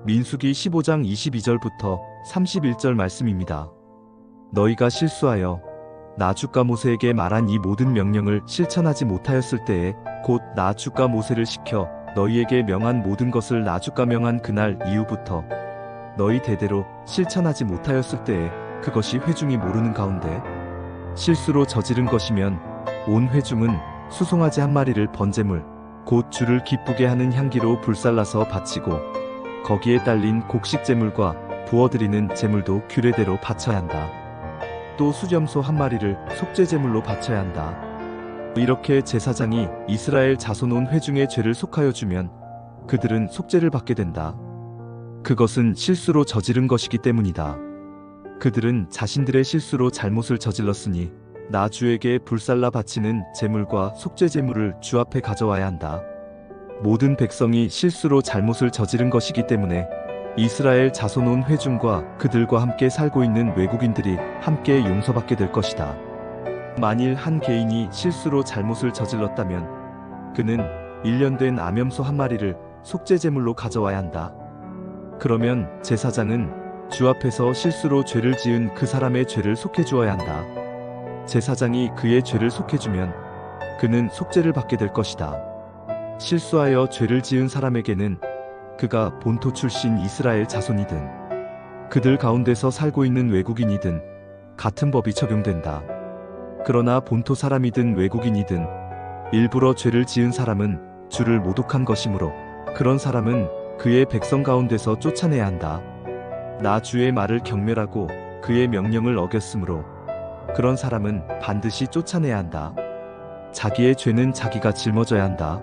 민수기 15장 22절부터 31절 말씀입니다. 너희가 실수하여 나 주가 모세에게 말한 이 모든 명령을 실천하지 못하였을 때에 곧 나 주가 모세를 시켜 너희에게 명한 모든 것을 나 주가 명한 그날 이후부터 너희 대대로 실천하지 못하였을 때에 그것이 회중이 모르는 가운데 실수로 저지른 것이면 온 회중은 수송아지 한 마리를 번제물 곧 주를 기쁘게 하는 향기로 불살라서 바치고 거기에 딸린 곡식제물과 부어드리는 제물도 규례대로 바쳐야 한다. 또 수염소 한 마리를 속죄제물로 바쳐야 한다. 이렇게 제사장이 이스라엘 자손 온 회중의 죄를 속하여 주면 그들은 속죄를 받게 된다. 그것은 실수로 저지른 것이기 때문이다. 그들은 자신들의 실수로 잘못을 저질렀으니 나 주에게 불살라 바치는 제물과 속죄제물을 주 앞에 가져와야 한다. 모든 백성이 실수로 잘못을 저지른 것이기 때문에 이스라엘 자손 온 회중과 그들과 함께 살고 있는 외국인들이 함께 용서받게 될 것이다. 만일 한 개인이 실수로 잘못을 저질렀다면 그는 1년 된 암염소 한 마리를 속죄제물로 가져와야 한다. 그러면 제사장은 주 앞에서 실수로 죄를 지은 그 사람의 죄를 속해주어야 한다. 제사장이 그의 죄를 속해주면 그는 속죄를 받게 될 것이다. 실수하여 죄를 지은 사람에게는 그가 본토 출신 이스라엘 자손이든 그들 가운데서 살고 있는 외국인이든 같은 법이 적용된다. 그러나 본토 사람이든 외국인이든 일부러 죄를 지은 사람은 주를 모독한 것이므로 그런 사람은 그의 백성 가운데서 쫓아내야 한다. 나 주의 말을 경멸하고 그의 명령을 어겼으므로 그런 사람은 반드시 쫓아내야 한다. 자기의 죄는 자기가 짊어져야 한다.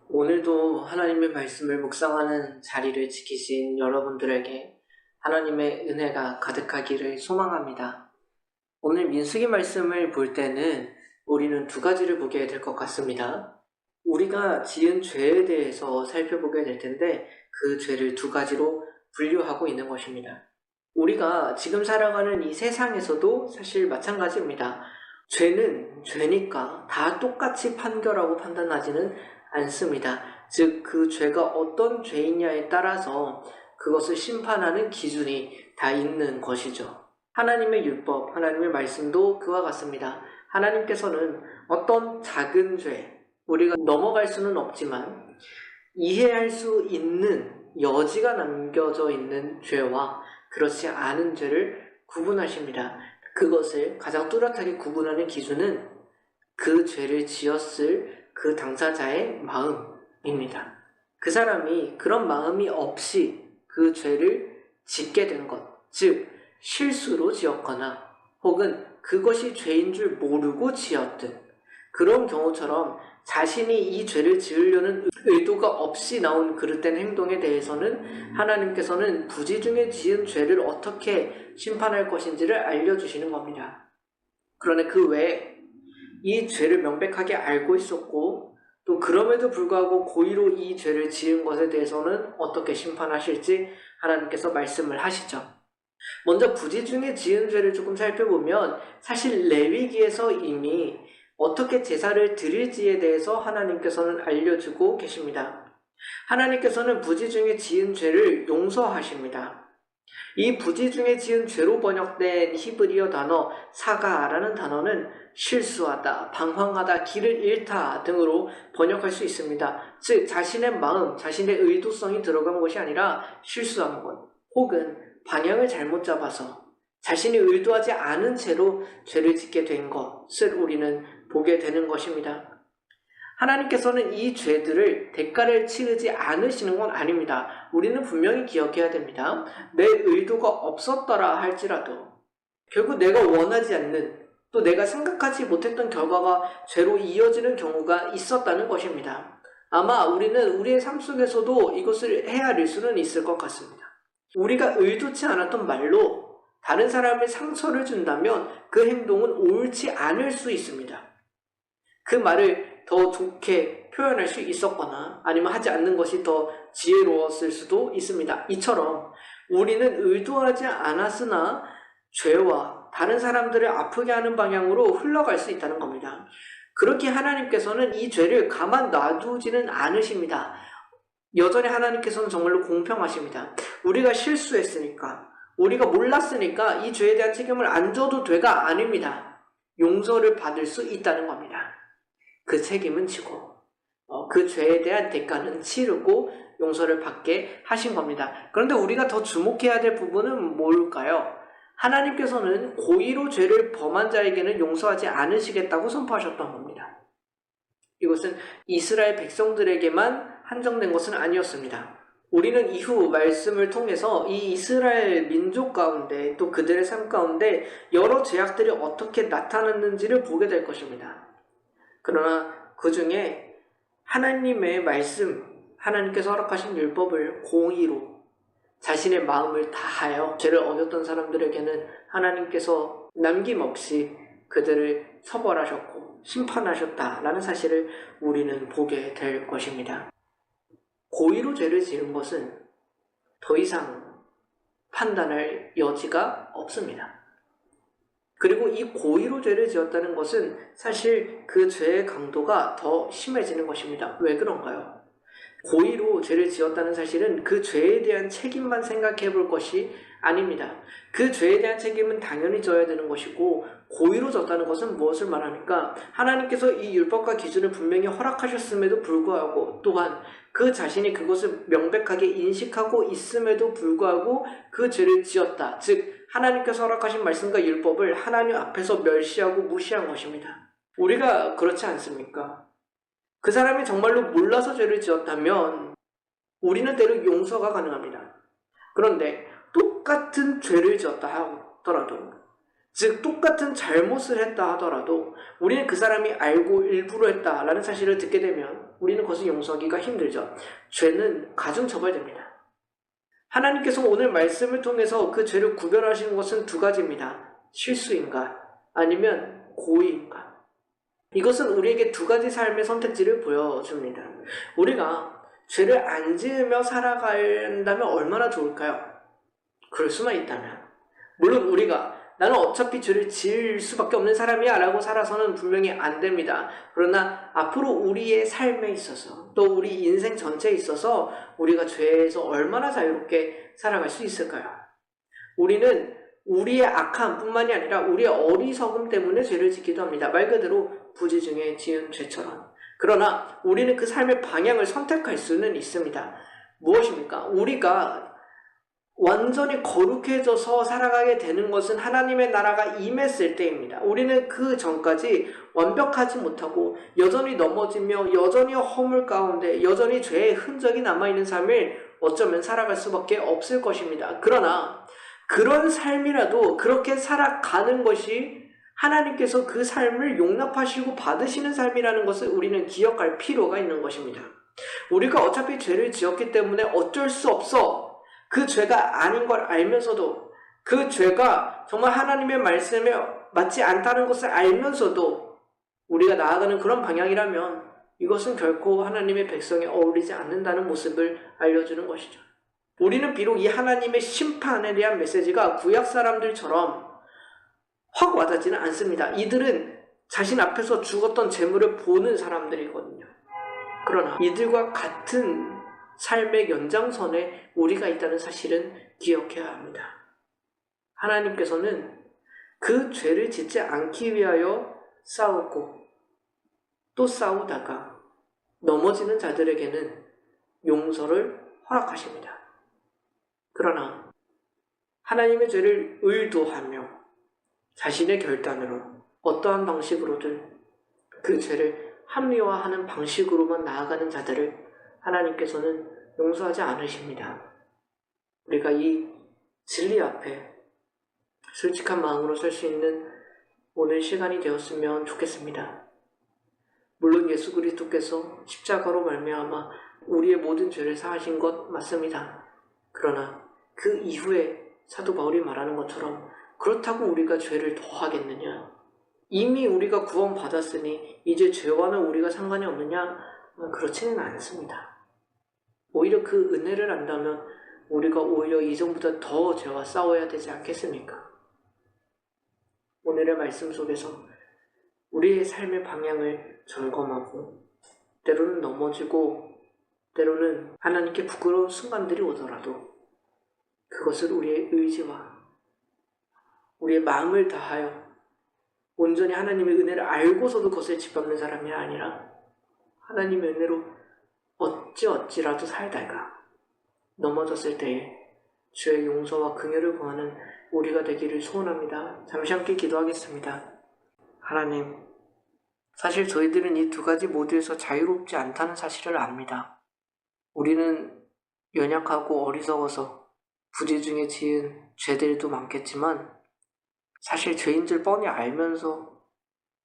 오늘도 하나님의 말씀을 묵상하는 자리를 지키신 여러분들에게 하나님의 은혜가 가득하기를 소망합니다. 오늘 민수기 말씀을 볼 때는 우리는 두 가지를 보게 될 것 같습니다. 우리가 지은 죄에 대해서 살펴보게 될 텐데 그 죄를 두 가지로 분류하고 있는 것입니다. 우리가 지금 살아가는 이 세상에서도 사실 마찬가지입니다. 죄는 죄니까 다 똑같이 판결하고 판단하지는 않습니다. 즉, 그 죄가 어떤 죄이냐에 따라서 그것을 심판하는 기준이 다 있는 것이죠. 하나님의 율법, 하나님의 말씀도 그와 같습니다. 하나님께서는 어떤 작은 죄, 우리가 넘어갈 수는 없지만 이해할 수 있는 여지가 남겨져 있는 죄와 그렇지 않은 죄를 구분하십니다. 그것을 가장 뚜렷하게 구분하는 기준은 그 죄를 지었을 그 당사자의 마음입니다. 그 사람이 그런 마음이 없이 그 죄를 짓게 된 것, 즉 실수로 지었거나 혹은 그것이 죄인 줄 모르고 지었든 그런 경우처럼 자신이 이 죄를 지으려는 의도가 없이 나온 그릇된 행동에 대해서는 하나님께서는 부지 중에 지은 죄를 어떻게 심판할 것인지를 알려주시는 겁니다. 그러나 그 외에 이 죄를 명백하게 알고 있었고 또 그럼에도 불구하고 고의로 이 죄를 지은 것에 대해서는 어떻게 심판하실지 하나님께서 말씀을 하시죠. 먼저 부지 중에 지은 죄를 조금 살펴보면 사실 레위기에서 이미 어떻게 제사를 드릴지에 대해서 하나님께서는 알려주고 계십니다. 하나님께서는 부지 중에 지은 죄를 용서하십니다. 이 부지 중에 지은 죄로 번역된 히브리어 단어 사가라는 단어는 실수하다, 방황하다, 길을 잃다 등으로 번역할 수 있습니다. 즉 자신의 마음, 자신의 의도성이 들어간 것이 아니라 실수한 것 혹은 방향을 잘못 잡아서 자신이 의도하지 않은 채로 죄를 짓게 된 것을 우리는 보게 되는 것입니다. 하나님께서는 이 죄들을 대가를 치르지 않으시는 건 아닙니다. 우리는 분명히 기억해야 됩니다. 내 의도가 없었더라 할지라도 결국 내가 원하지 않는 또 내가 생각하지 못했던 결과가 죄로 이어지는 경우가 있었다는 것입니다. 아마 우리는 우리의 삶 속에서도 이것을 헤아릴 수는 있을 것 같습니다. 우리가 의도치 않았던 말로 다른 사람의 상처를 준다면 그 행동은 옳지 않을 수 있습니다. 그 말을 더 좋게 표현할 수 있었거나 아니면 하지 않는 것이 더 지혜로웠을 수도 있습니다. 이처럼 우리는 의도하지 않았으나 죄와 다른 사람들을 아프게 하는 방향으로 흘러갈 수 있다는 겁니다. 그렇게 하나님께서는 이 죄를 가만 놔두지는 않으십니다. 여전히 하나님께서는 정말로 공평하십니다. 우리가 실수했으니까, 우리가 몰랐으니까 이 죄에 대한 책임을 안 져도 돼가 아닙니다. 용서를 받을 수 있다는 겁니다. 그 책임은 지고 그 죄에 대한 대가는 치르고 용서를 받게 하신 겁니다. 그런데 우리가 더 주목해야 될 부분은 뭘까요? 하나님께서는 고의로 죄를 범한 자에게는 용서하지 않으시겠다고 선포하셨던 겁니다. 이것은 이스라엘 백성들에게만 한정된 것은 아니었습니다. 우리는 이후 말씀을 통해서 이 이스라엘 민족 가운데 또 그들의 삶 가운데 여러 죄악들이 어떻게 나타났는지를 보게 될 것입니다. 그러나 그 중에 하나님의 말씀, 하나님께서 허락하신 율법을 공의로 자신의 마음을 다하여 죄를 어겼던 사람들에게는 하나님께서 남김없이 그들을 처벌하셨고 심판하셨다라는 사실을 우리는 보게 될 것입니다. 고의로 죄를 지은 것은 더 이상 판단할 여지가 없습니다. 그리고 이 고의로 죄를 지었다는 것은 사실 그 죄의 강도가 더 심해지는 것입니다. 왜 그런가요? 고의로 죄를 지었다는 사실은 그 죄에 대한 책임만 생각해 볼 것이 아닙니다. 그 죄에 대한 책임은 당연히 져야 되는 것이고, 고의로 졌다는 것은 무엇을 말하니까 하나님께서 이 율법과 기준을 분명히 허락하셨음에도 불구하고, 또한 그 자신이 그것을 명백하게 인식하고 있음에도 불구하고 그 죄를 지었다. 즉 하나님께서 허락하신 말씀과 율법을 하나님 앞에서 멸시하고 무시한 것입니다. 우리가 그렇지 않습니까? 그 사람이 정말로 몰라서 죄를 지었다면 우리는 때로 용서가 가능합니다. 그런데 똑같은 죄를 지었다 하더라도, 즉 똑같은 잘못을 했다 하더라도 우리는 그 사람이 알고 일부러 했다라는 사실을 듣게 되면 우리는 그것을 용서하기가 힘들죠. 죄는 가중처벌됩니다. 하나님께서 오늘 말씀을 통해서 그 죄를 구별하시는 것은 두 가지입니다. 실수인가 아니면 고의인가. 이것은 우리에게 두 가지 삶의 선택지를 보여줍니다. 우리가 죄를 안 지으며 살아간다면 얼마나 좋을까요? 그럴 수만 있다면. 물론 우리가 나는 어차피 죄를 지을 수밖에 없는 사람이야 라고 살아서는 분명히 안 됩니다. 그러나 앞으로 우리의 삶에 있어서 또 우리 인생 전체에 있어서 우리가 죄에서 얼마나 자유롭게 살아갈 수 있을까요? 우리는 우리의 악함 뿐만이 아니라 우리의 어리석음 때문에 죄를 짓기도 합니다. 말 그대로 부지 중에 지은 죄처럼. 그러나 우리는 그 삶의 방향을 선택할 수는 있습니다. 무엇입니까? 우리가 완전히 거룩해져서 살아가게 되는 것은 하나님의 나라가 임했을 때입니다. 우리는 그 전까지 완벽하지 못하고 여전히 넘어지며 여전히 허물 가운데 여전히 죄의 흔적이 남아있는 삶을 어쩌면 살아갈 수밖에 없을 것입니다. 그러나 그런 삶이라도 그렇게 살아가는 것이 하나님께서 그 삶을 용납하시고 받으시는 삶이라는 것을 우리는 기억할 필요가 있는 것입니다. 우리가 어차피 죄를 지었기 때문에 어쩔 수 없어. 그 죄가 아닌 걸 알면서도, 그 죄가 정말 하나님의 말씀에 맞지 않다는 것을 알면서도 우리가 나아가는 그런 방향이라면 이것은 결코 하나님의 백성에 어울리지 않는다는 모습을 알려주는 것이죠. 우리는 비록 이 하나님의 심판에 대한 메시지가 구약 사람들처럼 확 와닿지는 않습니다. 이들은 자신 앞에서 죽었던 재물을 보는 사람들이거든요. 그러나 이들과 같은 삶의 연장선에 우리가 있다는 사실은 기억해야 합니다. 하나님께서는 그 죄를 짓지 않기 위하여 싸우고 또 싸우다가 넘어지는 자들에게는 용서를 허락하십니다. 그러나 하나님의 죄를 의도하며 자신의 결단으로 어떠한 방식으로든 그 죄를 합리화하는 방식으로만 나아가는 자들을 하나님께서는 용서하지 않으십니다. 우리가 이 진리 앞에 솔직한 마음으로 설 수 있는 오늘 시간이 되었으면 좋겠습니다. 물론 예수 그리스도께서 십자가로 말미암아 우리의 모든 죄를 사하신 것 맞습니다. 그러나 그 이후에 사도 바울이 말하는 것처럼 그렇다고 우리가 죄를 더 하겠느냐? 이미 우리가 구원받았으니 이제 죄와는 우리가 상관이 없느냐? 그렇지는 않습니다. 오히려 그 은혜를 안다면 우리가 오히려 이전보다 더 죄와 싸워야 되지 않겠습니까? 오늘의 말씀 속에서 우리의 삶의 방향을 점검하고 때로는 넘어지고 때로는 하나님께 부끄러운 순간들이 오더라도 그것을 우리의 의지와 우리의 마음을 다하여 온전히 하나님의 은혜를 알고서도 그것을 짓밟는 사람이 아니라 하나님의 은혜로 어찌라도 살다가 넘어졌을 때에 주의 용서와 긍휼을 구하는 우리가 되기를 소원합니다. 잠시 함께 기도하겠습니다. 하나님, 사실 저희들은 이 두 가지 모두에서 자유롭지 않다는 사실을 압니다. 우리는 연약하고 어리석어서 부재 중에 지은 죄들도 많겠지만 사실 죄인 줄 뻔히 알면서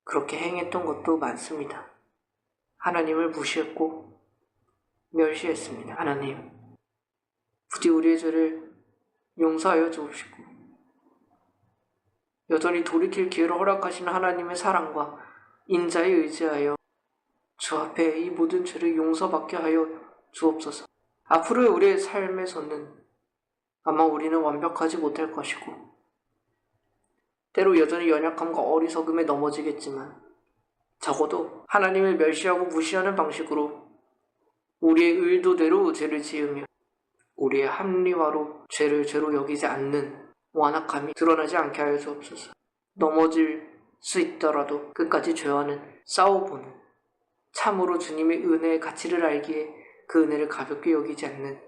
그렇게 행했던 것도 많습니다. 하나님을 무시했고 멸시했습니다. 하나님, 부디 우리의 죄를 용서하여 주옵시고 여전히 돌이킬 기회를 허락하시는 하나님의 사랑과 인자에 의지하여 주 앞에 이 모든 죄를 용서받게 하여 주옵소서. 앞으로의 우리의 삶에서는 아마 우리는 완벽하지 못할 것이고 때로 여전히 연약함과 어리석음에 넘어지겠지만 적어도 하나님을 멸시하고 무시하는 방식으로 우리의 의도대로 죄를 지으며 우리의 합리화로 죄를 죄로 여기지 않는 완악함이 드러나지 않게 하여 주옵소서. 넘어질 수 있더라도 끝까지 죄와는 싸워보는 참으로 주님의 은혜의 가치를 알기에 그 은혜를 가볍게 여기지 않는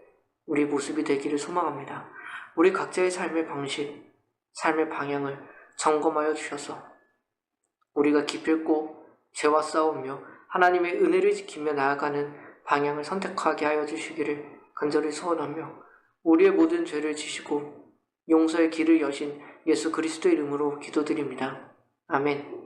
우리 모습이 되기를 소망합니다. 우리 각자의 삶의 방식, 삶의 방향을 점검하여 주셔서 우리가 기필코 죄와 싸우며 하나님의 은혜를 지키며 나아가는 방향을 선택하게 하여 주시기를 간절히 소원하며 우리의 모든 죄를 지시고 용서의 길을 여신 예수 그리스도의 이름으로 기도드립니다. 아멘.